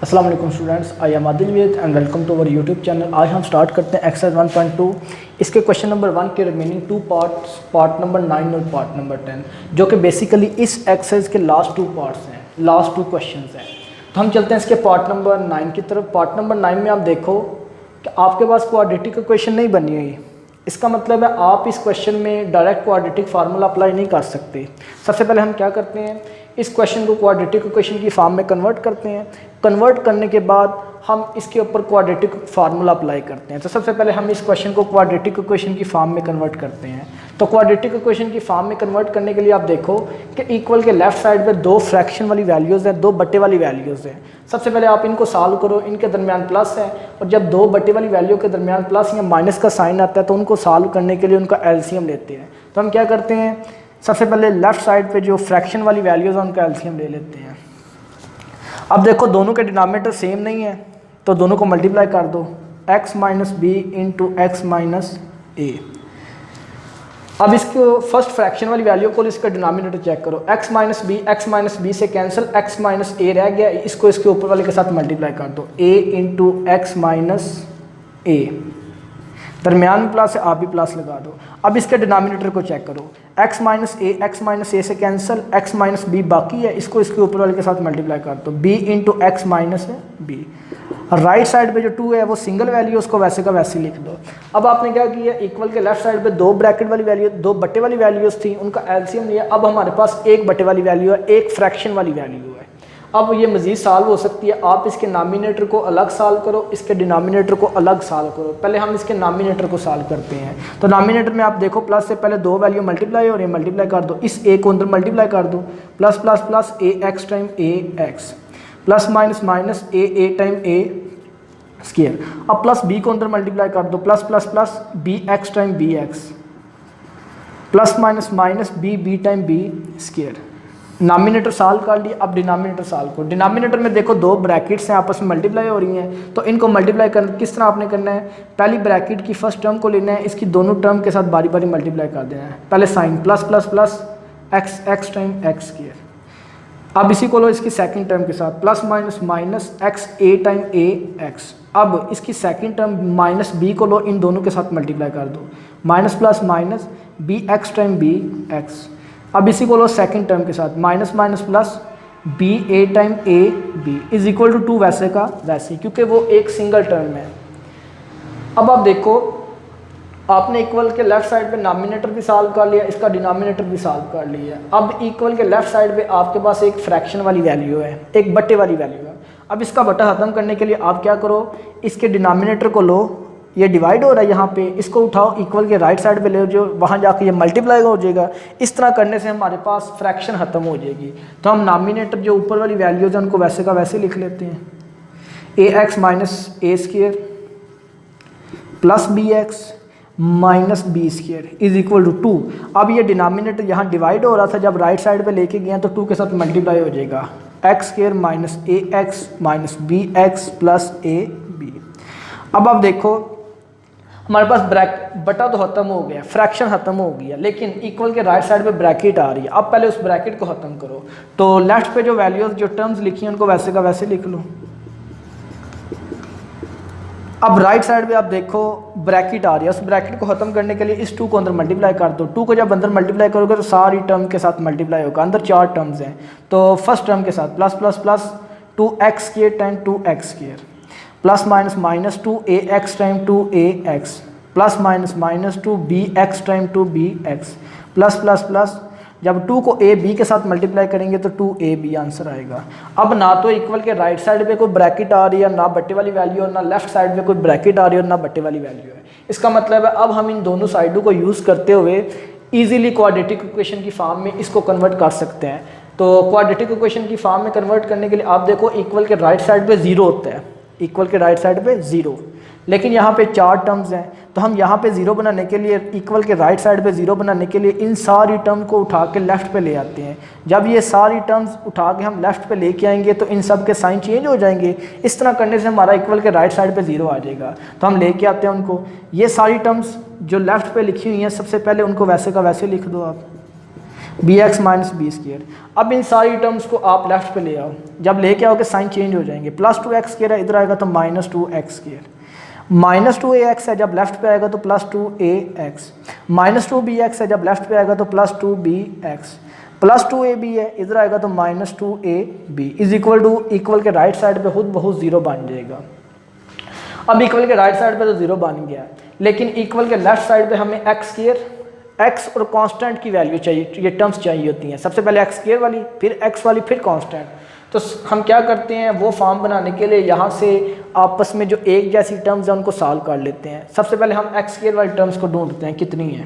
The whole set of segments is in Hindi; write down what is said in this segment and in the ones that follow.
अस्सलाम वालेकुम students, I am Adil with and welcome to our YouTube channel. आज हम स्टार्ट करते हैं एक्सरसाइज 1.2 इसके क्वेश्चन नंबर 1 के रिमेनिंग 2 पार्ट्स, पार्ट नंबर 9 और पार्ट नंबर 10, जो कि बेसिकली इस एक्सरसाइज के लास्ट 2 पार्ट्स हैं, लास्ट 2 क्वेश्चंस हैं। तो हम चलते हैं इसके पार्ट नंबर 9 की तरफ। पार्ट नंबर 9 में आप देखो कि आपके पास क्वाड्रेटिक इक्वेशन नहीं बनी हुई। इसका मतलब है आप इस क्वेश्चन में डायरेक्ट क्वाड्रेटिक फार्मूला अप्लाई नहीं कर सकते। सबसे पहले हम क्या करते हैं, इस क्वेश्चन को क्वाड्रेटिक इक्वेशन की फॉर्म में कन्वर्ट करते हैं। कन्वर्ट करने के बाद हम इसके ऊपर क्वाड्रेटिक फार्मूला अप्लाई करते हैं। तो सबसे पहले हम इस क्वेश्चन को क्वाड्रेटिक इक्वेशन की फॉर्म में कन्वर्ट करते हैं। तो क्वाड्रेटिक इक्वेशन की फॉर्म में कन्वर्ट करने के लिए आप देखो कि इक्वल के लेफ्ट साइड पे 2 फ्रैक्शन वाली वैल्यूज़ हैं, 2 बट्टे वाली वैल्यूज़ हैं। सबसे पहले आप इनको सॉल्व करो, इनके दरमियान प्लस है, और जब 2 बट्टे वाली वैल्यू के दरमियान प्लस या माइनस का साइन आता है तो उनको सॉल्व करने के लिए उनका एलसीएम लेते हैं। तो हम क्या करते हैं, सबसे पहले लेफ्ट साइड पे जो फ्रैक्शन वाली वैल्यूज़ हैं उनका एलसीएम ले लेते हैं। अब देखो दोनों के डिनोमिनेटर सेम नहीं है तो दोनों को मल्टीप्लाई कर दो, x minus B into X minus A. अब इसको फर्स्ट फ्रैक्शन वाली वैल्यू को इसका डिनोमिनेटर चेक करो, x माइनस बी से कैंसिल, x माइनस ए रह गया, इसको इसके ऊपर वाले के साथ मल्टीप्लाई कर दो, a इंटू एक्स माइनस ए, दरमियान में प्लस है, आप भी प्लस लगा दो। अब इसके डिनोमिनेटर को चेक करो, x माइनस ए से कैंसिल, x माइनस बी बाकी है, इसको इसके ऊपर वाले के साथ मल्टीप्लाई कर दो, b into X minus B. Right side पे जो 2 है वो सिंगल वैल्यू, उसको वैसे का वैसे लिख दो। अब आपने क्या किया, इक्वल के लेफ्ट साइड पे 2 ब्रैकेट वाली वैल्यू, 2 बट्टे वाली वैल्यूज थी, उनका एलसीएम लिया। अब हमारे पास 1 बट्टे वाली वैल्यू है, 1 फ्रैक्शन वाली वैल्यू है। अब ये मज़ीद सॉल्व हो सकती है, आप इसके नॉमिनेटर को अलग सॉल्व करो, इसके डिनोमिनेटर को अलग सॉल्व करो। पहले हम इसके नॉमिनेटर को सॉल्व करते हैं। तो नॉमिनेटर में आप देखो प्लस से पहले 2 वैल्यू मल्टीप्लाई और ये मल्टीप्लाई कर दो, इस ए को अंदर मल्टीप्लाई कर दो, plus plus plus A X time A X, plus minus minus A time A square. अब प्लस बी को अंदर मल्टीप्लाई कर दो, plus plus plus B X time B X, plus minus minus B time B square. Nominator solve कर लिया, अब डिनोमिनेटर सॉल्व करो। डिनोमिनेटर में देखो 2 ब्रैकेट्स हैं, आपस में मल्टीप्लाई हो रही हैं, तो इनको मल्टीप्लाई कर किस तरह आपने करना है, पहली ब्रैकेट की फर्स्ट टर्म को लेना है, इसकी दोनों टर्म के साथ बारी बारी मल्टीप्लाई कर देना है। पहले sign plus plus plus X time X square. अब इसी को लो इसकी सेकंड टर्म के साथ, plus minus minus X A time A X. अब इसकी सेकंड टर्म माइनस बी को लो, इन दोनों के साथ मल्टीप्लाई कर दो, minus plus minus B X time B X. अब इसी को लो सेकंड टर्म के साथ, minus minus plus B A time A B is equal to 2 वैसे का वैसे, क्योंकि वो एक सिंगल टर्म है। अब आप देखो आपने इक्वल के लेफ्ट साइड पे नॉमिनेटर भी सॉल्व कर लिया, इसका डिनोमिनेटर भी सॉल्व कर लिया। अब इक्वल के लेफ्ट साइड पे आपके पास एक फ्रैक्शन वाली वैल्यू है, एक बट्टे वाली वैल्यू है। अब इसका बट्टा ख़त्म करने के लिए आप क्या करो, इसके डिनोमिनेटर को लो, ये डिवाइड हो रहा है यहाँ पे, इसको उठाओ इक्वल के राइट साइड पे ले जाओ, वहाँ जाके ये मल्टीप्लाई हो जाएगा। इस तरह करने से हमारे पास फ्रैक्शन ख़त्म हो जाएगी। तो हम नॉमिनेटर जो ऊपर वाली वैल्यूज़ हैं उनको वैसे का वैसे लिख लेते हैं, A X minus A square plus B x minus B square is equal to 2। अब ये डिनोमिनेटर यहाँ डिवाइड हो रहा था, जब राइट साइड पे लेके गए तो 2 के साथ मल्टीप्लाई हो जाएगा, X square minus A X minus B X plus A B. अब आप देखो हमारे पास बटा तो ख़त्म हो गया, फ्रैक्शन ख़त्म हो गया, लेकिन इक्वल के राइट साइड पे ब्रैकेट आ रही है। अब पहले उस ब्रैकेट को ख़त्म करो। तो लेफ्ट पे जो वैल्यूज़ जो टर्म्स लिखी हैं उनको वैसे का वैसे लिख लो। अब राइट साइड पे आप देखो ब्रैकेट आ रही है, उस ब्रैकेट को ख़त्म करने के लिए इस 2 को अंदर मल्टीप्लाई कर दो। 2 को जब अंदर मल्टीप्लाई करोगे तो सारी टर्म के साथ मल्टीप्लाई होगा। अंदर 4 टर्म्स हैं, तो फर्स्ट टर्म के साथ plus plus plus 2x square time 2x square, plus minus minus 2ax time 2ax, plus minus minus 2bx time 2bx, plus plus plus जब 2 को a b के साथ मल्टीप्लाई करेंगे तो 2ab आंसर आएगा। अब ना तो इक्वल के राइट साइड पे कोई ब्रैकेट आ रही है, ना बट्टे वाली वैल्यू है, ना लेफ्ट साइड पे कोई ब्रैकेट आ रही है, ना बट्टे वाली वैल्यू है। इसका मतलब है अब हम इन दोनों साइडों को यूज़ करते हुए ईजिली क्वाड्रेटिक इक्वेशन की फॉर्म में इसको कन्वर्ट कर सकते हैं। तो क्वाड्रेटिक इक्वेशन की फॉर्म में कन्वर्ट करने के लिए आप देखो इक्वल के राइट साइड पे 0 होता है, इक्वल के राइट साइड पे 0, लेकिन यहाँ पे 4 टर्म्स हैं, तो हम यहाँ पे 0 बनाने के लिए, इक्वल के राइट साइड पे 0 बनाने के लिए इन सारी टर्म को उठा के लेफ़्ट पे ले आते हैं। जब ये सारी टर्म्स उठा के हम लेफ़्ट पे लेके आएंगे तो इन सब के साइन चेंज हो जाएंगे। इस तरह करने से हमारा इक्वल के राइट साइड पे 0 आ जाएगा। तो हम लेके आते हैं उनको, ये सारी टर्म्स जो लेफ़्ट पे लिखी हुई हैं सबसे पहले उनको वैसे का वैसे लिख दो आप, b x minus b square. अब इन सारी टर्म्स को आप लेफ्ट पे ले आओ, जब लेके आओगे साइन चेंज हो जाएंगे। प्लस 2x² है, इधर आएगा तो माइनस 2x²। माइनस 2ax है, जब लेफ्ट पे आएगा तो प्लस 2ax। माइनस 2bx है, जब लेफ्ट पे आएगा तो प्लस 2bx। प्लस 2ab है, इधर आएगा तो minus 2ab is equal to, equal के राइट साइड पे खुद बहुत जीरो बन जाएगा। अब इक्वल के राइट साइड पे तो जीरो बन गया, लेकिन इक्वल के लेफ्ट साइड पे हमें x², x और कांस्टेंट की वैल्यू चाहिए, ये टर्म्स चाहिए होती हैं। सबसे पहले x² वाली, फिर x वाली, फिर कांस्टेंट। तो हम क्या करते हैं, वो फॉर्म बनाने के लिए यहाँ से आपस में जो एक जैसी टर्म्स हैं उनको सॉल्व कर लेते हैं। सबसे पहले हम x² वाली टर्म्स को ढूंढते हैं कितनी है।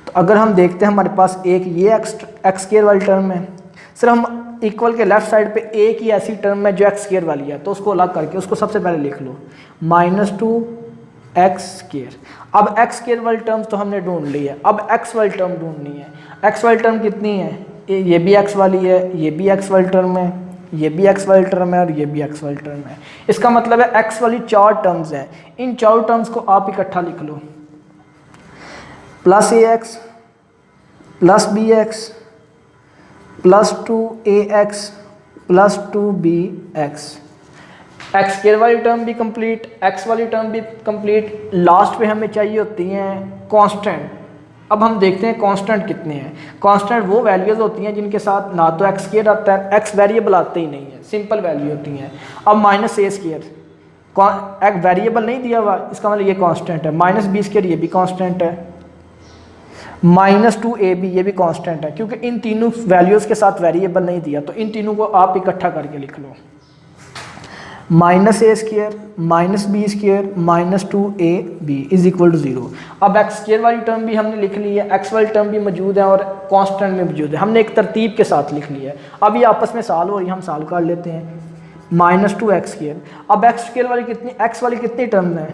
तो अगर हम देखते हैं हमारे पास एक ये x² वाली टर्म है, सिर्फ हम इक्वल के लेफ्ट साइड पे एक ही ऐसी टर्म है जो x² वाली है, तो उसको अलग करके उसको सबसे पहले लिख लो -2x²। अब x² वाली टर्म तो हमने ढूंढ ली है, अब x वाली टर्म ढूंढनी है। x वाली टर्म कितनी है, ये भी x वाली है, ये भी x वाली टर्म है, ये भी x वाली टर्म है और ये भी x वाली टर्म है। इसका मतलब है x वाली 4 टर्म्स हैं। इन 4 टर्म्स को आप इकट्ठा लिख लो, plus ax plus bx plus 2ax plus 2bx। x² वाली टर्म भी कंप्लीट, x वाली टर्म भी कंप्लीट। लास्ट पे हमें चाहिए होती हैं कांस्टेंट। अब हम देखते हैं कांस्टेंट कितने हैं। कांस्टेंट वो वैल्यूज़ होती हैं जिनके साथ ना तो x² आता है, x वेरिएबल आते ही नहीं है, सिंपल वैल्यू होती हैं। अब -a², एक वेरिएबल नहीं दिया हुआ, इसका मतलब ये कांस्टेंट है। -b², ये भी कांस्टेंट है। -2ab, ये भी कांस्टेंट है, क्योंकि इन तीनों वैल्यूज़ के साथ वेरिएबल नहीं दिया, तो इन तीनों को आप इकट्ठा करके लिख लो, -a² -b² -2ab is equal to 0। अब x² वाली टर्म भी हमने लिख ली है, x वाली टर्म भी मौजूद है और कांस्टेंट में मौजूद है, हमने एक तरतीब के साथ लिख लिया है। अब ये आपस में सॉल्व हो रही है, हम सॉल्व कर लेते हैं। -2x²। अब x² वाली कितनी, x वाली कितनी टर्म है,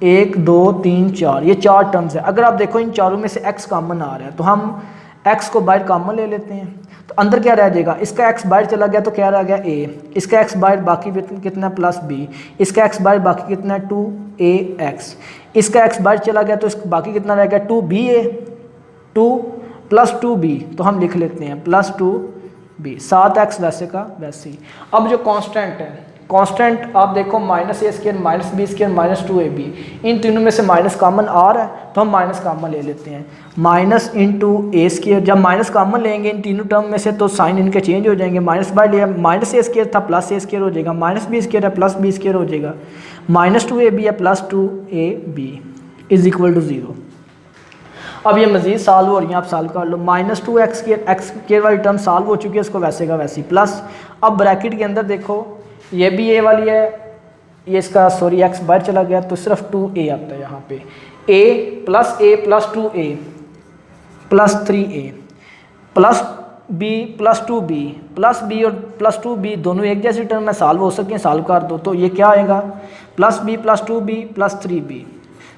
1 2 3 4, ये 4 टर्म्स है। अगर आप देखो इन चारों में से x कॉमन आ रहा है, तो हम x को बाहर कॉमन ले लेते हैं, तो अंदर क्या रह जाएगा, इसका x बाहर चला गया तो क्या रह गया a, इसका x बाहर बाकी कितना प्लस b, इसका x बाहर बाकी कितना 2ax, इसका x बाहर चला गया तो इसका बाकी कितना रह गया 2ba, 2 प्लस 2b, तो हम लिख लेते हैं प्लस 2b। 7x वैसे का वैसे ही। अब जो कांस्टेंट है, कांस्टेंट आप देखो -a² -b² -2ab, इन तीनों में से माइनस कॉमन आ रहा है, तो हम माइनस कॉमन ले लेते हैं। माइनस इंटू a², जब माइनस कॉमन लेंगे इन तीनों टर्म में से तो साइन इनके चेंज हो जाएंगे। माइनस बाय लिया, -a² था प्लस a² हो जाएगा, -b² है प्लस b² हो जाएगा, -2ab है plus 2ab is equal to 0। अब ये मजीद सॉल्व हो रही हैं, आप सॉल्व कर लो। -2x² वाली टर्म सॉल्व हो चुकी है, इसको वैसे का वैसे प्लस। अब ब्रैकेट के अंदर देखो, ये भी a वाली है, ये इसका सॉरी x बाहर चला गया तो सिर्फ 2a आता है यहाँ पे, a plus 2a plus 3a plus b plus 2b plus b और प्लस 2b दोनों एक जैसी टर्म में सॉल्व हो सकें, सॉल्व कर दो तो ये क्या आएगा, plus b plus 2b plus 3b।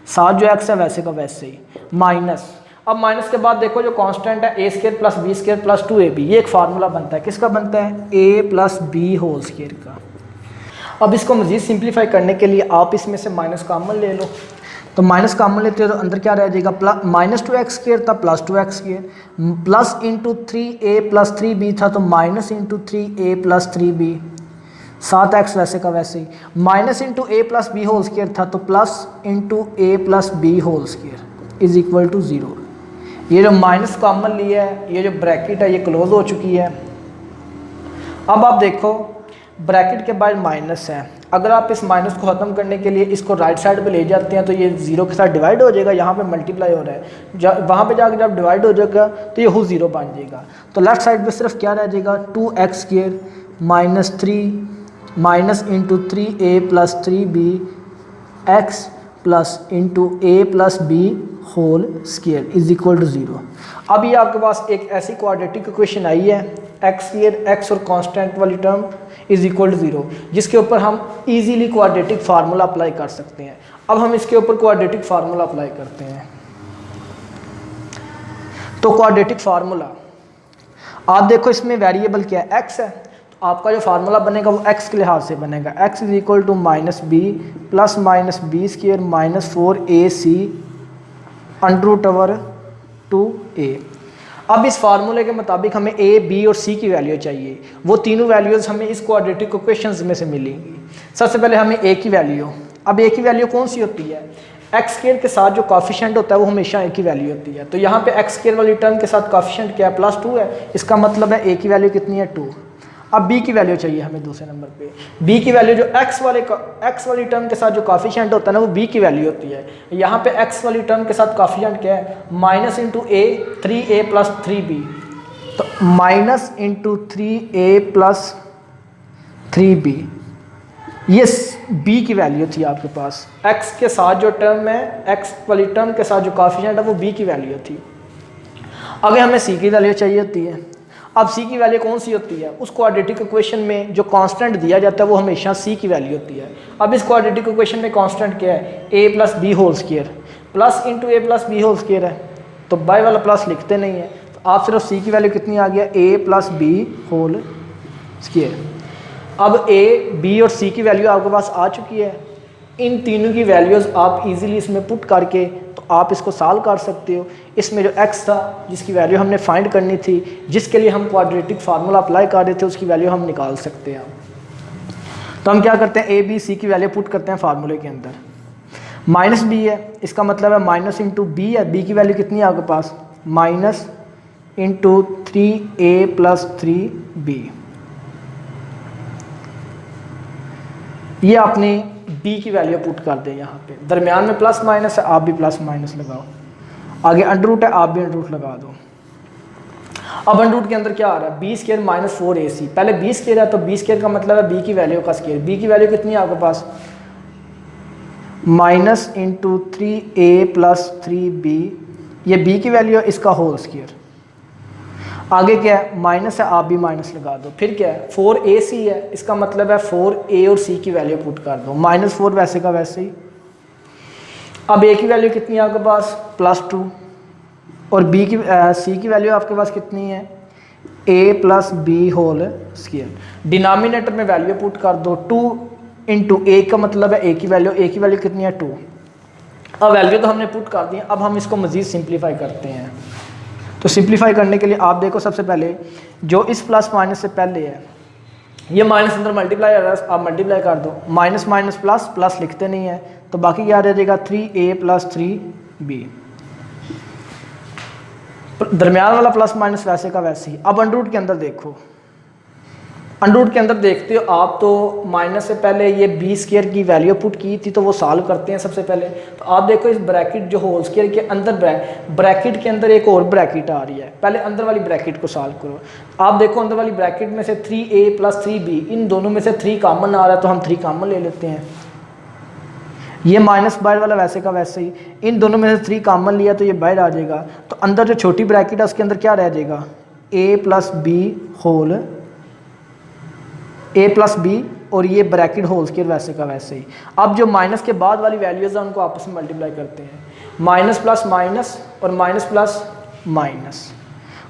साथ जो x है वैसे का वैसे ही, माइनस। अब माइनस के बाद देखो जो कांस्टेंट है a² plus b² plus 2ab, ये एक फार्मूला बनता है, किसका बनता है, a plus b whole square का। अब इसको मज़ीद सिंप्लीफाई करने के लिए आप इसमें से माइनस कॉमन ले लो, तो माइनस कॉमन लेते हो तो अंदर क्या रह जाएगा, -2x² था plus 2x² plus into 3a plus 3b था तो minus into 3a plus 3b। 7x वैसे का वैसे ही, minus into a plus b whole square था तो plus into a plus b whole square is equal to 0। ये जो माइनस कॉमन लिया है, ये जो ब्रैकेट है ये क्लोज हो चुकी है। अब आप देखो ब्रैकेट के बाद माइनस है, अगर आप इस माइनस को ख़त्म करने के लिए इसको राइट साइड पे ले जाते हैं तो ये 0 के साथ डिवाइड हो जाएगा, यहाँ पे मल्टीप्लाई हो रहा है, वहाँ पे जाकर जब डिवाइड हो जाएगा तो ये हो 0 बन जाएगा। तो लेफ्ट साइड पे सिर्फ क्या रह जाएगा, 2x² minus 3 minus into 3a plus 3b x plus into a plus b whole square is equal to 0। अब ये आपके पास एक ऐसी क्वाड्रेटिक इक्वेशन आई है, x और कांस्टेंट वाली टर्म इज इक्वल टू 0, जिसके ऊपर हम इजीली क्वाड्रेटिक फार्मूला अप्लाई कर सकते हैं। अब हम इसके ऊपर क्वाड्रेटिक फार्मूला अप्लाई करते हैं। तो क्वाड्रेटिक फार्मूला आप देखो, इसमें वेरिएबल क्या है, x है, तो आपका जो फार्मूला बनेगा वो x के लिहाज से बनेगा, x is equal to -b plus -b² minus 4ac under root over 2a। अब इस फार्मूले के मुताबिक हमें ए, बी और सी की वैल्यू चाहिए। वो तीनों वैल्यूज़ हमें इस क्वाड्रेटिक इक्वेशंस में से मिलेंगी। सबसे पहले हमें ए की वैल्यू, अब ए की वैल्यू कौन सी होती है? एक्स स्क्वायर के साथ जो कॉफिशेंट होता है वो हमेशा ए की वैल्यू होती है। तो यहाँ पे एक्स स्क्वायर वाली टर्म के साथ कॉफिशेंट क्या है? +2 है। इसका मतलब है ए की वैल्यू कितनी है? 2। अब बी की वैल्यू चाहिए हमें दूसरे नंबर पे। बी की वैल्यू जो एक्स वाली टर्म के साथ जो कॉफिशेंट होता है ना वो बी की वैल्यू होती है। यहाँ पे एक्स वाली टर्म के साथ कॉफिशेंट क्या है? -(a) 3a + 3b। तो -(3a + 3b) ये b की वैल्यू थी आपके पास। x के साथ जो टर्म है, x वाली टर्म के साथ जो कॉफिशेंट है वो b की वैल्यू थी। अगर हमें c की वैल्यू चाहिए होती है। अब c की वैल्यू कौन सी होती है? उस क्वाड्रेटिक इक्वेशन में जो कांस्टेंट दिया जाता है वो हमेशा c की वैल्यू होती है। अब इस क्वाड्रेटिक इक्वेशन में कांस्टेंट क्या है? a + b whole square, plus into a + b whole square है। तो बाय वाला प्लस लिखते नहीं है, तो आप सिर्फ c की वैल्यू कितनी आ गया? a + b whole square. अब a, b और c की वैल्यू आपके पास आ चुकी है। इन तीनों की वैल्यूज़ आप इजीली इसमें पुट करके तो आप इसको सॉल्व कर सकते हो। इसमें जो x था जिसकी वैल्यू हमने फाइंड करनी थी, जिसके लिए हम क्वाड्रेटिक फार्मूला अप्लाई कर रहे थे, उसकी वैल्यू हम निकाल सकते हैं। तो हम क्या करते हैं? a, b, c की वैल्यू पुट करते हैं फार्मूले के अंदर। -b है, इसका मतलब है -(b) है। b की वैल्यू कितनी है आपके पास? -(3a + 3b)। ये आपने b की वैल्यू पुट कर दें यहाँ पे। दरमियान में प्लस माइनस है, आप भी प्लस माइनस लगाओ। आगे अंडर है, आप भी अंडर लगा दो। अब अंडर के अंदर क्या आ रहा है? b² - 4ac। पहले b² है तो b² का मतलब है b की वैल्यू का स्क्वायर। b की वैल्यू कितनी है आपके पास? -(3a + 3b)। ये b की वैल्यू है, इसका होल स्क्वायर। आगे क्या है? माइनस है, आप भी माइनस लगा दो। फिर क्या है? 4ac है, इसका मतलब है 4a और c की वैल्यू पुट कर दो। -4 वैसे का वैसे ही। अब a की वैल्यू कितनी है आपके पास? +2। और c की वैल्यू आपके पास कितनी है? a + b whole square. Denominator में वैल्यू पुट कर दो। 2 × a का मतलब है a की वैल्यू कितनी है? 2। अब वैल्यू तो हमने पुट कर दी है। अब हम इसको मज़ीद सिंप्लीफाई करते हैं। तो सिंप्लीफाई करने के लिए आप देखो, सबसे पहले जो इस प्लस माइनस से पहले है, ये माइनस अंदर मल्टीप्लाई आ रहा है, आप मल्टीप्लाई कर दो। माइनस माइनस प्लस, प्लस लिखते नहीं है, तो बाकी क्या रह जाएगा? 3a + 3b। दरमियान वाला प्लस माइनस वैसे का वैसे ही। अब अंडर के अंदर देखो, अंडर के अंदर देखते हो आप, तो माइनस से पहले ये b² की वैल्यू पुट की थी, तो वो सॉल्व करते हैं सबसे पहले। तो आप देखो इस ब्रैकेट जो होल स्क्वायर के अंदर ब्रैकेट के अंदर एक और ब्रैकेट आ रही है। पहले अंदर वाली ब्रैकेट को सॉल्व करो। आप देखो अंदर वाली ब्रैकेट में से 3a + 3b, इन दोनों में से 3 कॉमन आ रहा है, तो हम 3 कॉमन ले लेते हैं। ये माइनस बाहर वाला वैसे का वैसे ही। इन दोनों में से 3 कॉमन लिया तो ये बाहर आ जाएगा। तो अंदर जो छोटी ब्रैकेट है उसके अंदर क्या रह जाएगा? a + b whole a + b, और ये ब्रैकेट होल स्क्वायर वैसे का वैसे ही। अब जो माइनस के बाद वाली वैल्यूज़ है उनको आपस में मल्टीप्लाई करते हैं। माइनस प्लस माइनस और minus plus minus.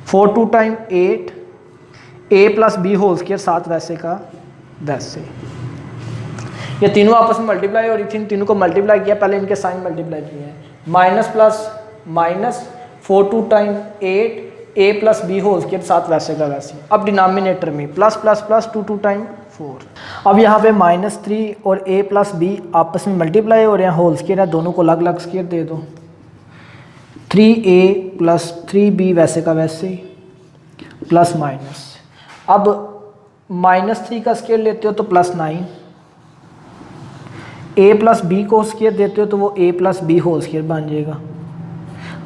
4 2 time 8, a + b whole square 7 वैसे का वैसे। ये तीनों आपस में मल्टीप्लाई, और इन तीनों को मल्टीप्लाई किया, पहले इनके साइन मल्टीप्लाई किए हैं। Minus plus minus 4 2 time 8, a + b whole square 7 वैसे का वैसे। अब डिनोमिनेटर में प्लस प्लस प्लस 2 2 टाइम 4। अब यहाँ पे -3 और a + b आपस में मल्टीप्लाई हो रहे हैं, होल स्क्वायर है, दोनों को अलग अलग स्क्वायर दे दो। 3a + 3b वैसे का वैसे ही, प्लस माइनस। अब -3 का स्क्वायर लेते हो तो +9, a + b को स्क्वायर देते हो तो वो a + b होल स्क्वायर बन जाएगा।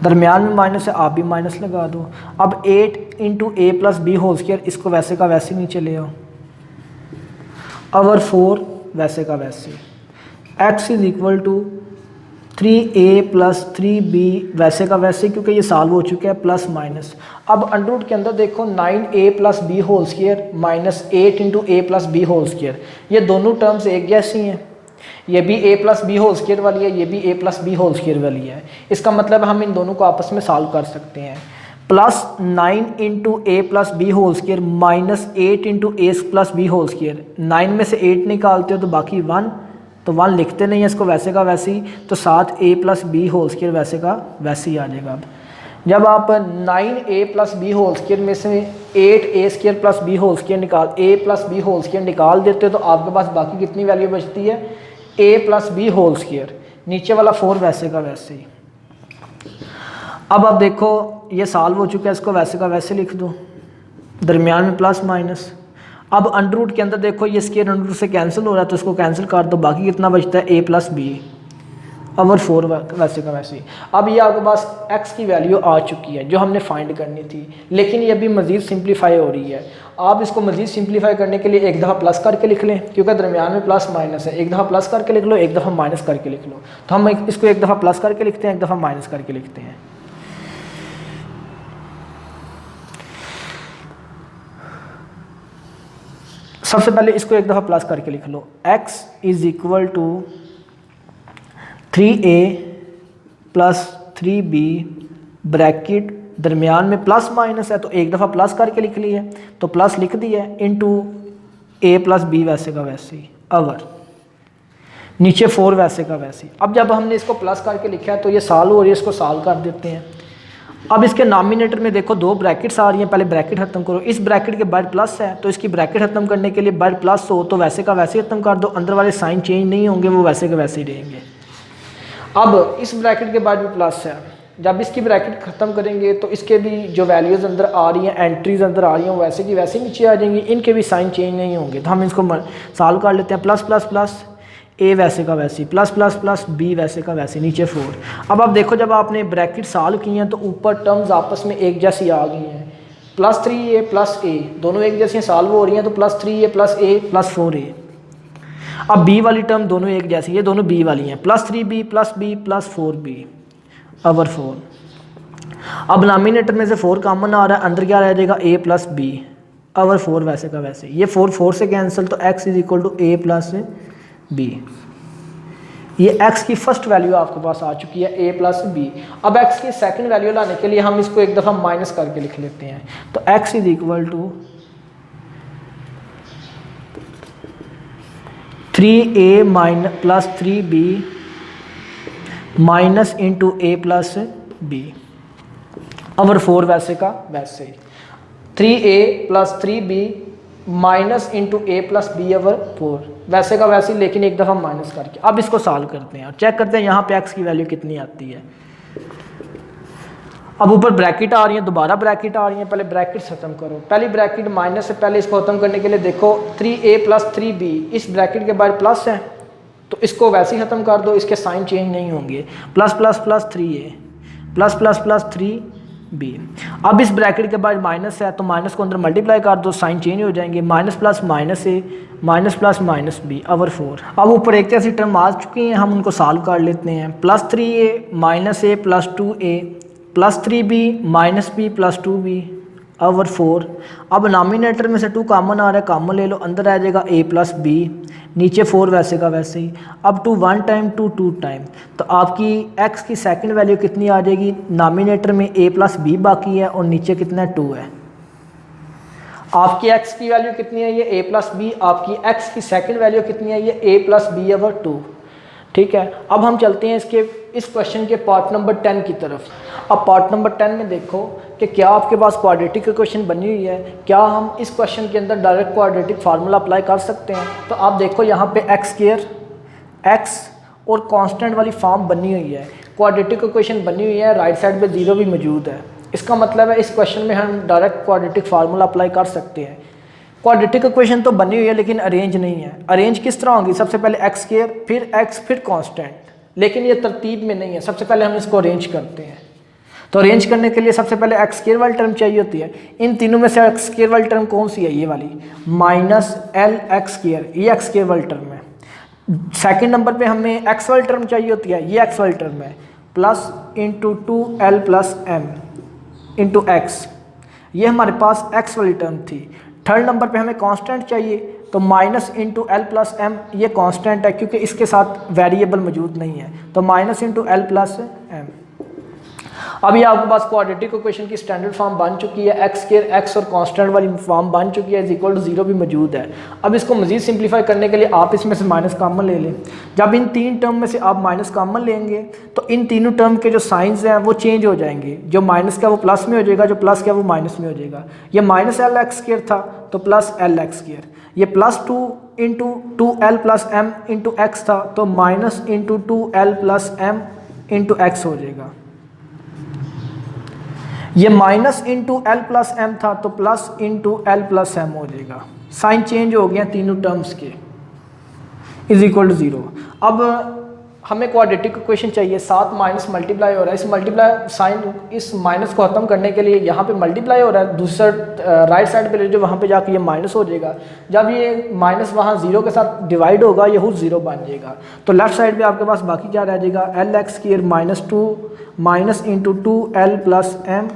दरमियान में माइनस है, आप भी माइनस लगा दो। अब 8 × a + b होल स्क्वायर, इसको वैसे का वैसे नीचे ले आओ। और 4 वैसे का वैसे। x = 3a + 3b वैसे का वैसे, क्योंकि ये सॉल्व हो चुका है प्लस माइनस। अब अंडर के अंदर देखो 9a + b whole square -8 × a + b whole square, ये दोनों टर्म्स एक जैसी हैं। ये भी a + b होल स्क्वायर वाली है, ये भी a + b होल स्क्वायर वाली है। इसका मतलब हम इन दोनों को आपस में सॉल्व कर सकते हैं। +9 × a + b whole square -8 × a + b whole square. 9 में से 8 निकालते हो तो बाकी 1, तो 1 लिखते नहीं है, इसको वैसे का वैसे ही। तो 7a + b होल स्क्वायर वैसे का वैसे ही आ जाएगा। अब जब आप 9a plus b whole square में से 8a square plus b whole square a plus b whole square निकाल देते हो तो आपके पास बाकी कितनी वैल्यू बचती है, a plus b whole square, नीचे वाला 4 वैसे का वैसे ही। अब आप देखो ये सॉल्व हो चुका है, इसको वैसे का वैसे लिख दो, दरमियान में प्लस माइनस। अब अंडर रूट के अंदर देखो ये स्क्वायर अंडर रूट से कैंसिल हो रहा है तो इसको कैंसिल कर दो, बाकी कितना बचता है, a प्लस बी ओवर 4 वैसे का वैसे ही। अब ये आपके पास x की वैल्यू आ चुकी है जो हमने फाइंड करनी थी, लेकिन ये अभी मज़ीद सिंप्लीफाई हो रही है। आप इसको मज़ीद सिंप्लीफाई करने के लिए एक दफ़ा प्लस करके लिख लें, क्योंकि दरमियान में प्लस माइनस है, एक दफ़ा प्लस करके लिख लो, एक दफ़ा माइनस करके लिख लो। तो हम इसको एक दफ़ा प्लस करके लिखते हैं, एक दफ़ा माइनस करके लिखते हैं। सबसे पहले इसको एक दफ़ा प्लस करके लिख लो, x is equal to 3a plus 3b bracket दरमियान में प्लस माइनस है तो एक दफ़ा प्लस करके लिख ली है तो प्लस लिख दिया है, इंटू a प्लस बी वैसे का वैसे ही ओवर नीचे 4 वैसे का वैसे ही। अब जब हमने इसको प्लस करके लिखा है तो ये सॉल्व हो रही है, इसको सॉल्व कर देते हैं। अब इसके नॉमिनेटर में देखो 2 ब्रैकेट्स आ रही हैं, पहले ब्रैकेट खत्म करो, इस ब्रैकेट के बाद प्लस है तो इसकी ब्रैकेट खत्म करने के लिए बाद प्लस हो तो वैसे का वैसे खत्म कर दो, अंदर वाले साइन चेंज नहीं होंगे, वो वैसे के वैसे ही रहेंगे। अब इस ब्रैकेट के बाद भी प्लस है, जब इसकी ब्रैकेट ख़त्म करेंगे तो इसके भी जो वैल्यूज़ अंदर आ रही हैं, एंट्रीज अंदर आ रही हैं, वैसे की वैसे नीचे आ जाएंगी, इनके भी साइन चेंज नहीं होंगे। तो हम इसको सॉल्व कर लेते हैं, प्लस प्लस प्लस a वैसे का वैसे, प्लस प्लस प्लस b वैसे का वैसे, नीचे 4। अब आप देखो जब आपने ब्रैकेट सॉल्व की हैं तो ऊपर टर्म्स आपस में एक जैसी आ गई हैं, प्लस 3a प्लस a दोनों एक जैसी सॉल्व हो रही हैं तो plus 3a plus a plus 4a। अब b वाली टर्म दोनों एक जैसी, ये दोनों b वाली हैं, plus 3b plus b plus 4b over 4। अब नॉमिनेटर में से 4 कॉमन आ रहा है, अंदर क्या रह जाएगा, a प्लस b ओवर 4 वैसे का वैसे। ये 4 से कैंसिल तो x is equal to a plus b। ये x की फर्स्ट वैल्यू आपके पास आ चुकी है, a प्लस b। अब x की सेकंड वैल्यू लाने के लिए हम इसको एक दफ़ा माइनस करके लिख लेते हैं, तो x is equal to 3a minus plus 3b minus into a plus b over 4 वैसे का वैसे ही। 3a plus 3b minus into a plus b over 4 वैसे का वैसे, लेकिन एक दफ़ा माइनस करके। अब इसको सॉल्व करते हैं और चेक करते हैं यहाँ पे x की वैल्यू कितनी आती है। अब ऊपर ब्रैकेट आ रही है, दोबारा ब्रैकेट आ रही है, पहले ब्रैकेट ख़त्म करो, पहली ब्रैकेट माइनस से पहले इसको ख़त्म करने के लिए देखो 3a प्लस 3b, इस ब्रैकेट के बाद प्लस है तो इसको वैसे ही ख़त्म कर दो, इसके साइन चेंज नहीं होंगे, plus plus plus 3a plus plus plus 3b। अब इस ब्रैकेट के बाद माइनस है तो माइनस को अंदर मल्टीप्लाई कर दो, साइन चेंज हो जाएंगे, minus plus minus a minus plus minus b over 4। अब ऊपर एक जैसी टर्म आ चुकी हैं, हम उनको सॉल्व कर लेते हैं, plus 3a minus a plus 2a plus 3b minus b plus 2b over 4। अब नॉमिनेटर में से 2 कॉमन आ रहा है, कॉमन ले लो, अंदर आ जाएगा a प्लस b, नीचे 4 वैसे का वैसे ही। अब 2 1 टाइम 2 टाइम, तो आपकी x की सेकंड वैल्यू कितनी आ जाएगी, नॉमिनेटर में a प्लस b बाकी है और नीचे कितना 2 है। आपकी x की वैल्यू कितनी है, ये a प्लस b, आपकी x की सेकंड वैल्यू कितनी है, ये a प्लस b ओवर 2। ठीक है, अब हम चलते हैं इस क्वेश्चन के पार्ट नंबर 10 की तरफ। अब पार्ट नंबर 10 में देखो कि क्या आपके पास क्वाड्रेटिक इक्वेशन बनी हुई है, क्या हम इस क्वेश्चन के अंदर डायरेक्ट क्वाड्रेटिक फार्मूला अप्लाई कर सकते हैं। तो आप देखो यहाँ पे x² x और कांस्टेंट वाली फॉर्म बनी हुई है, क्वाड्रेटिक इक्वेशन बनी हुई है, राइट साइड पे 0 भी मौजूद है। इसका मतलब है इस क्वेश्चन में हम डायरेक्ट क्वाड्रेटिक फार्मूला अप्लाई कर सकते हैं। क्वाड्रेटिक इक्वेशन तो बनी हुई है लेकिन अरेंज नहीं है। अरेंज किस तरह होगी, सबसे पहले x² फिर x फिर कांस्टेंट, लेकिन ये तरतीब में नहीं है। सबसे पहले हम इसको अरेंज करते हैं, तो अरेंज करने के लिए सबसे पहले x² वाली टर्म चाहिए होती है। इन तीनों में से x² वाली टर्म कौन सी है, ये वाली माइनस LX², ये x² वाली टर्म है। सेकंड नंबर पे हमें x वाली टर्म चाहिए होती है, ये x वाली टर्म है, plus into 2l plus m into x, ये हमारे पास x वाली टर्म थी। थर्ड नंबर पे हमें कांस्टेंट चाहिए, तो minus into L plus m, ये कांस्टेंट है क्योंकि इसके साथ वेरिएबल मौजूद नहीं है, तो minus into L plus m. अब ये आपके पास क्वाड्रेटिक इक्वेशन की स्टैंडर्ड फॉर्म बन चुकी है, एक्स स्क्वायर एक्स और कांस्टेंट वाली फॉर्म बन चुकी है, इज इक्वल टू 0 भी मौजूद है। अब इसको मजीद सिंप्लीफाई करने के लिए आप इसमें से माइनस कॉमन ले लें। जब इन तीन टर्म में से आप माइनस कॉमन लेंगे तो इन तीनों टर्म के जो साइंस हैं वो चेंज हो जाएंगे, जो माइनस का वो प्लस में हो जाएगा, जो प्लस का वो माइनस में हो जाएगा। ये माइनस एल एक्स स्क्वायर था तो प्लस एल एक्स स्क्वायर, ये plus 2 into 2l plus M into x था तो minus into 2l plus M into x हो जाएगा। ये minus into L plus m था तो plus into L plus m हो जाएगा। साइन चेंज हो गया तीनों टर्म्स के, इज इक्वल टू 0। अब हमें क्वाड्रेटिक इक्वेशन चाहिए, 7 माइनस मल्टीप्लाई हो रहा है, इस मल्टीप्लाई साइन इस माइनस को ख़त्म करने के लिए यहाँ पे मल्टीप्लाई हो रहा है, दूसरा राइट साइड पे ले जो वहाँ पे जाके ये माइनस हो जाएगा। जब ये माइनस वहाँ 0 के साथ डिवाइड होगा ये खुद 0 बन जाएगा। तो लेफ्ट साइड पे आपके पास बाकी क्या रह जाएगा, l x square minus 2 minus into 2l plus M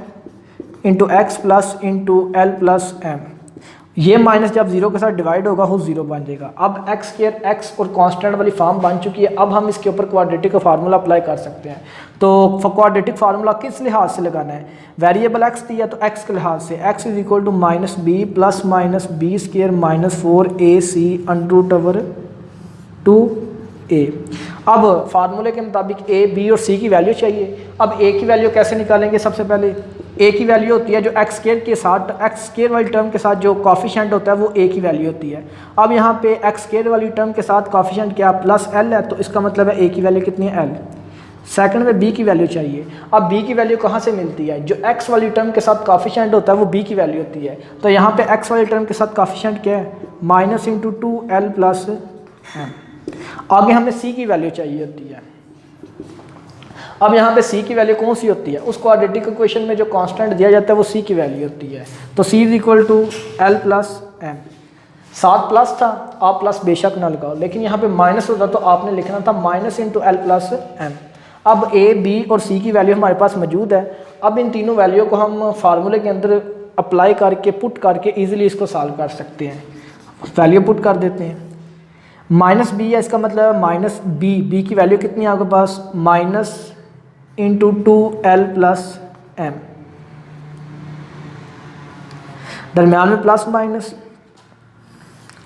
into x plus into L plus m. ये माइनस जब 0 के साथ डिवाइड होगा खुद 0 बन जाएगा। अब एक्स स्क्वायर एक्स और कांस्टेंट वाली फॉर्म बन चुकी है। अब हम इसके ऊपर क्वाड्रेटिक का फार्मूला अप्लाई कर सकते हैं। तो क्वाड्रेटिक फार्मूला किस लिहाज से लगाना है, वेरिएबल एक्स दिया तो एक्स के लिहाज से, x is equal to minus b plus minus B square minus 4ac under root over 2a। अब फार्मूले के मुताबिक ए बी और सी की वैल्यू चाहिए। अब ए की वैल्यू कैसे निकालेंगे, सबसे पहले ए की वैल्यू होती है जो एक्स स्क्वायर के साथ, एक्स स्क्वायर वाली टर्म के साथ जो कॉफिशेंट होता है वो ए की वैल्यू होती है। अब यहाँ पे एक्स स्क्वायर वाली टर्म के साथ कॉफिशेंट क्या प्लस एल है, तो इसका मतलब है ए की वैल्यू कितनी है एल। सेकंड में बी की वैल्यू चाहिए। अब बी की वैल्यू कहाँ से मिलती है, जो एक्स वाली टर्म के साथ कॉफिशेंट होता है वो बी की वैल्यू होती है। तो यहाँ पे एक्स वाली टर्म के साथ कॉफिशेंट क्या है, minus into 2l plus M. आगे हमें सी की वैल्यू चाहिए होती है। अब यहाँ पे सी की वैल्यू कौन सी होती है, उस क्वाड्रेटिक इक्वेशन में जो कांस्टेंट दिया जाता है वो सी की वैल्यू होती है। तो C is equal to L plus M. 7 plus था, आप प्लस बेशक ना लगाओ, लेकिन यहाँ पे माइनस होता तो आपने लिखना था minus into L plus m. अब ए बी और सी की वैल्यू हमारे पास मौजूद है। अब इन तीनों वैल्यू को हम फार्मूले के अंदर अप्लाई करके पुट करके ईजिली इसको सॉल्व कर सकते हैं। वैल्यू पुट कर देते हैं, माइनस बी है, इसका मतलब माइनस बी की वैल्यू कितनी है आपके पास, minus into 2l plus M, दरम्यान में प्लस माइनस,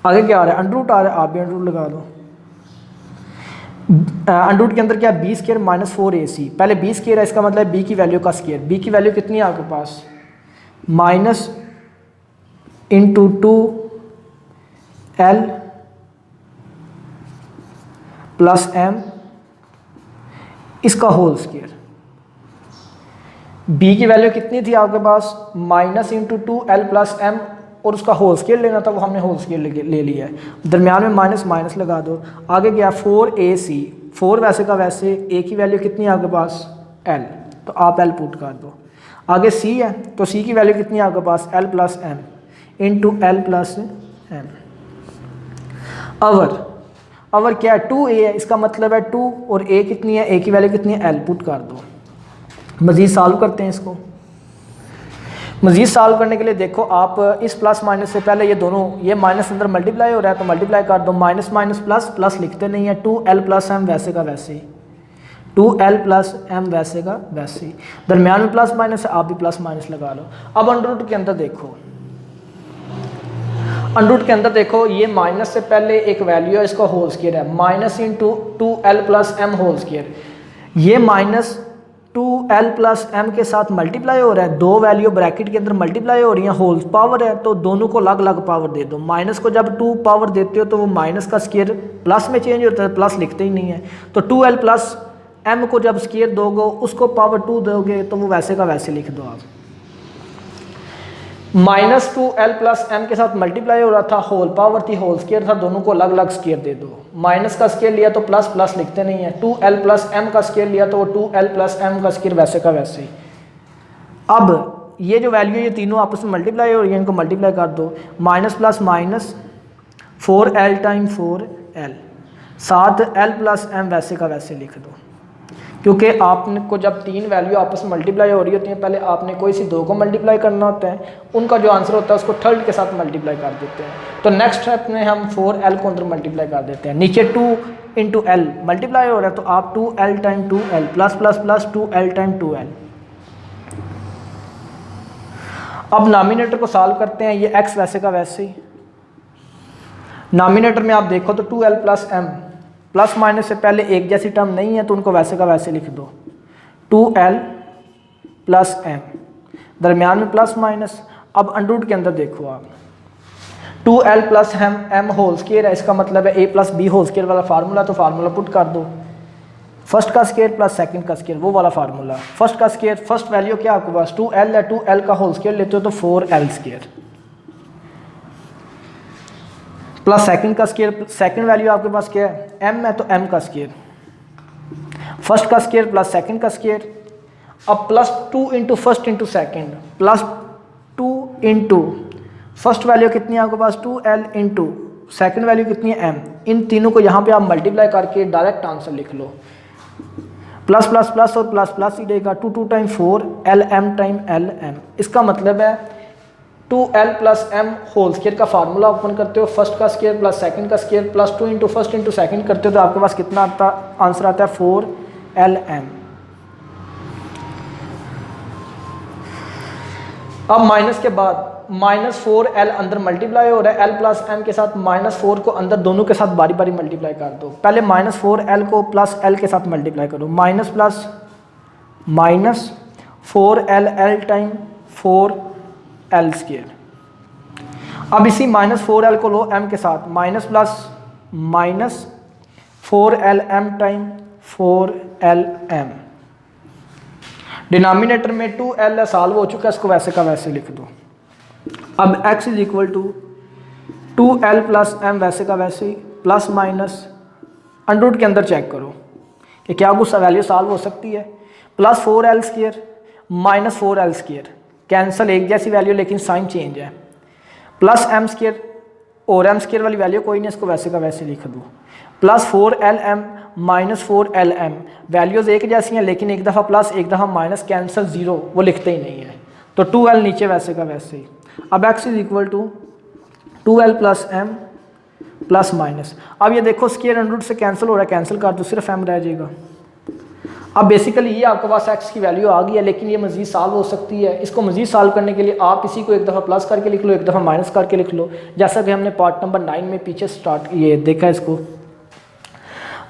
आगे क्या आ रहा है अंडर रूट आ रहा है, आप भी अंडर रूट लगा दो। अंडर रूट के अंदर क्या, बी स्क्वायर माइनस 4ac, पहले बी स्क्वायर है इसका मतलब बी की वैल्यू का स्क्वायर। बी की वैल्यू कितनी है आपके पास, minus into 2l plus M इसका होल स्क्वायर। बी की वैल्यू कितनी थी आपके पास, minus into 2l plus M, और उसका होल स्क्वायर लेना था, वो हमने होल स्क्वायर ले लिया है। दरम्यान में माइनस माइनस लगा दो। आगे गया 4ac, 4 वैसे का वैसे, ए की वैल्यू कितनी है आपके पास l, तो आप l पुट कर दो। आगे c है तो c की वैल्यू कितनी है आपके पास, l plus M into L plus M. अवर क्या है, 2a है, इसका मतलब है 2 और a कितनी है, a की वैल्यू कितनी है l, पुट कर दो। मज़ीद सॉल्व करते हैं इसको। मज़ीद सॉल्व करने के लिए देखो आप इस प्लस माइनस से पहले ये दोनों, ये माइनस अंदर मल्टीप्लाई हो रहा है तो मल्टीप्लाई कर दो, माइनस माइनस प्लस, प्लस लिखते नहीं है, 2l प्लस एम वैसे का वैसे, 2l प्लस एम वैसे का वैसे, दरम्यान में प्लस माइनस है, आप भी प्लस माइनस लगा लो। अब अंडर रूट के अंदर देखो, अंडर रूट के अंदर देखो, ये माइनस से पहले एक वैल्यू है, इसका होल स्क्वायर है, minus into 2l plus m whole square. ये माइनस 2l प्लस एम के साथ मल्टीप्लाई हो रहा है, दो वैल्यू ब्रैकेट के अंदर मल्टीप्लाई हो रही हैं, होल पावर है तो दोनों को अलग अलग पावर दे दो। माइनस को जब 2 पावर देते हो तो वो माइनस का स्क्वायर प्लस में चेंज होता है, प्लस लिखते ही नहीं है। तो 2l प्लस एम को जब स्क्वायर दोगे, उसको पावर 2 दोगे तो वो वैसे का वैसे लिख दो आप। माइनस 2l प्लस एम के साथ मल्टीप्लाई हो रहा था, होल पावर थी, होल स्क्वायर था, दोनों को अलग अलग स्क्वायर दे दो। माइनस का स्क्वायर लिया तो प्लस, प्लस लिखते नहीं है, 2l प्लस एम का स्क्वायर लिया तो वो 2l प्लस एम का स्क्वायर वैसे का वैसे। अब ये जो वैल्यू ये तीनों आपस में मल्टीप्लाई हो रही है, इनको मल्टीप्लाई कर दो, minus plus minus 4l time 4l, साथ l प्लस एम वैसे का वैसे लिख दो। क्योंकि आपने को जब तीन वैल्यू आपस में मल्टीप्लाई हो रही होती हैं, पहले आपने कोई सी दो को मल्टीप्लाई करना होता है, उनका जो आंसर होता है उसको थर्ड के साथ मल्टीप्लाई कर देते हैं। तो नेक्स्ट स्टेप में हम 4l को अंदर मल्टीप्लाई कर देते हैं, नीचे 2 इंटू एल मल्टीप्लाई हो रहा है तो आप 2l time 2l plus plus plus 2l time 2l, अब नामिनेटर को सॉल्व करते हैं, ये x वैसे का वैसे ही, नामिनेटर में आप देखो तो 2l plus m, plus minus से पहले एक जैसी टर्म नहीं है तो उनको वैसे का वैसे लिख दो, 2l प्लस m, दरमियान में प्लस माइनस। अब अंडर के अंदर देखो आप, 2l plus m whole square है, इसका मतलब है a plus b whole square वाला फार्मूला, तो फार्मूला पुट कर दो, फर्स्ट का स्क्वायर प्लस सेकंड का स्क्वायर, वो वाला फार्मूला। फर्स्ट का स्क्वायर, फर्स्ट वैल्यू क्या आपके पास 2l है, 2l का होल स्क्वायर लेते हो तो 4l स्क्वायर, प्लस सेकंड का स्क्वायर, सेकंड वैल्यू आपके पास क्या है m है तो m का स्क्वायर, फर्स्ट का स्क्वायर प्लस सेकंड का स्क्वायर। अब plus 2 into first into second, plus 2 into first value कितनी है आपके पास 2l इंटू सेकेंड वैल्यू कितनी है m, इन तीनों को यहाँ पे आप मल्टीप्लाई करके डायरेक्ट आंसर लिख लो, प्लस प्लस प्लस और प्लस प्लस ही देगा, 2 2 टाइम 4 lm टाइम lm। इसका मतलब है 2l plus m whole square का फार्मूला ओपन करते हो, फर्स्ट का स्क्वायर प्लस सेकंड का square plus 2 into first into second करते हो तो आपके पास कितना आता आंसर आता है 4lm। अब माइनस के बाद -4l अंदर मल्टीप्लाई हो रहा है, l प्लस m के साथ -4 को अंदर दोनों के साथ बारी बारी मल्टीप्लाई कर दो। पहले -4l को प्लस l के साथ मल्टीप्लाई करो, minus plus minus 4l l time 4l square. अब इसी -4l को लो m के साथ, minus plus minus 4lm time 4lm। Denominator में 2l है, सॉल्व हो चुका है, इसको वैसे का वैसे लिख दो। अब x is equal to 2l plus m वैसे का वैसे ही, प्लस माइनस अंडर के अंदर चेक करो कि क्या कुछ वैल्यू सॉल्व हो सकती है, plus 4l square minus 4l square cancel, एक जैसी वैल्यू लेकिन साइन चेंज है, प्लस m स्क्वायर और m स्क्वायर वाली वैल्यू कोई नहीं, इसको वैसे का वैसे लिख दो, plus 4lm minus 4lm, values एक जैसी हैं लेकिन एक दफ़ा प्लस एक दफ़ा माइनस, कैंसिल जीरो, वो लिखते ही नहीं है, तो 2l नीचे वैसे का वैसे ही। अब x is equal to 2l plus m plus minus, अब ये देखो स्क्वायर अंडर से कैंसिल हो रहा है, कैंसिल कर दो, सिर्फ m रह जाएगा। अब बेसिकली ये आपके पास x की वैल्यू आ गई है, लेकिन ये मज़ीद सॉल्व हो सकती है। इसको मज़ीद सॉल्व करने के लिए आप इसी को एक दफ़ा प्लस करके लिख लो, एक दफ़ा माइनस करके लिख लो, जैसा कि हमने पार्ट नंबर 9 में पीछे स्टार्ट ये देखा है इसको।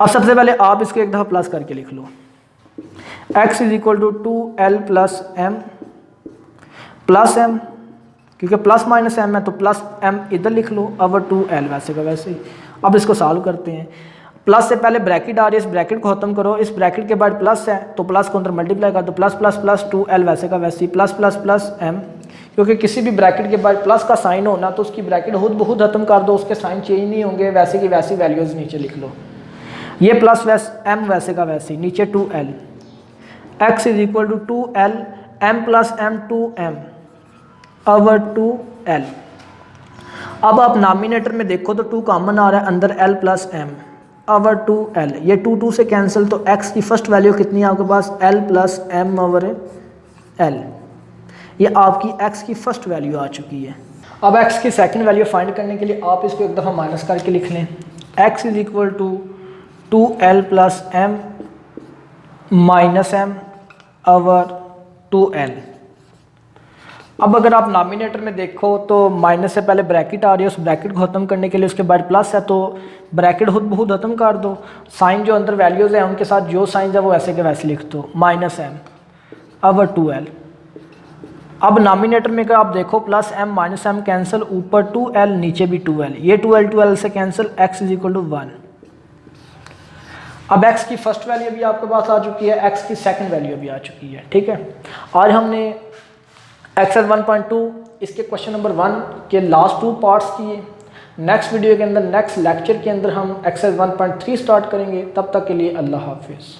अब सबसे पहले आप इसको एक दफ़ा प्लस करके लिख लो, x is equal to 2l plus m plus m, क्योंकि प्लस माइनस m है तो प्लस m इधर लिख लो, अब 2l वैसे का वैसे ही। अब इसको सॉल्व करते हैं, प्लस से पहले ब्रैकेट आ रही है, इस ब्रैकेट को खत्म करो, इस ब्रैकेट के बाद प्लस है तो प्लस को अंदर मल्टीप्लाई कर दो, प्लस प्लस प्लस 2l वैसे का वैसे ही, प्लस प्लस प्लस m, क्योंकि किसी भी ब्रैकेट के बाद प्लस का साइन होना तो उसकी ब्रैकेट खुद ब खुद खत्म कर दो, उसके साइन चेंज नहीं होंगे, वैसे की वैसी वैल्यूज़ नीचे लिख लो, ये प्लस m वैसे का वैसे ही, नीचे 2l, x is equal to 2l m plus m 2m over 2l। अब आप नामिनेटर में देखो तो 2 कॉमन आ रहा है, अंदर l plus m over 2l, ये 2 2 से कैंसिल, तो x की फर्स्ट वैल्यू कितनी है आपके पास l plus m over l, ये आपकी x की फर्स्ट वैल्यू आ चुकी है। अब x की सेकंड वैल्यू फाइंड करने के लिए आप इसको एक दफ़ा माइनस करके लिख लें, x is equal to 2l plus m minus m over 2l। अब अगर आप नामिनेटर में देखो तो माइनस से पहले ब्रैकेट आ रही है, उस ब्रैकेट को ख़त्म करने के लिए उसके बाद प्लस है तो ब्रैकेट खुद ब खुद ख़त्म कर दो, साइन जो अंदर वैल्यूज़ हैं उनके साथ जो साइन है वो ऐसे के वैसे लिख दो, माइनस m ओवर 2l। अब नामिनेटर में अगर आप देखो plus m minus m cancel, ऊपर 2l नीचे भी 2l, ये 2l से cancel, x is equal to 1। अब x की फर्स्ट वैल्यू भी आपके पास आ चुकी है, x की सेकंड वैल्यू भी आ चुकी है, ठीक है। आज हमने एक्सरसाइज 1.2 इसके क्वेश्चन नंबर 1 के लास्ट 2 पार्ट्स किए। नेक्स्ट वीडियो के अंदर, नेक्स्ट लेक्चर के अंदर हम एक्सरसाइज 1.3 स्टार्ट करेंगे। तब तक के लिए अल्लाह हाफिज़।